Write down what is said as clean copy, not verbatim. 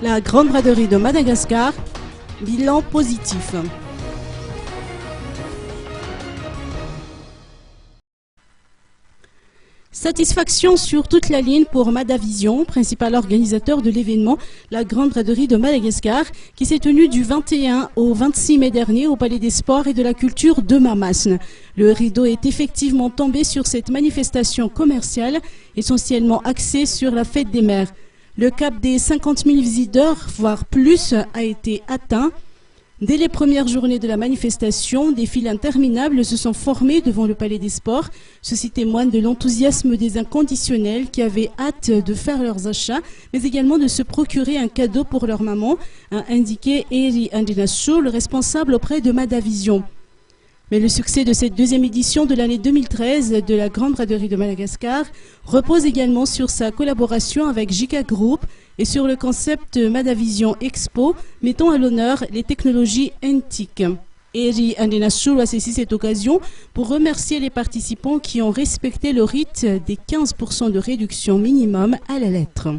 La Grande Braderie de Madagascar, bilan positif. Satisfaction sur toute la ligne pour Madavision, principal organisateur de l'événement La Grande Braderie de Madagascar, qui s'est tenu du 21 au 26 mai dernier au Palais des Sports et de la Culture de Mamasne. Le rideau est effectivement tombé sur cette manifestation commerciale, essentiellement axée sur la fête des mères. Le cap des 50 000 visiteurs, voire plus, a été atteint. Dès les premières journées de la manifestation, des files interminables se sont formées devant le Palais des Sports. Ceci témoigne de l'enthousiasme des inconditionnels qui avaient hâte de faire leurs achats, mais également de se procurer un cadeau pour leur maman, a indiqué Eri Andinacho, le responsable auprès de Madavision. Mais le succès de cette deuxième édition de l'année 2013 de la Grande Braderie de Madagascar repose également sur sa collaboration avec JK Group et sur le concept Madavision Expo, mettant à l'honneur les technologies antiques. Eri Andinacho a saisi cette occasion pour remercier les participants qui ont respecté le rite des 15% de réduction minimum à la lettre.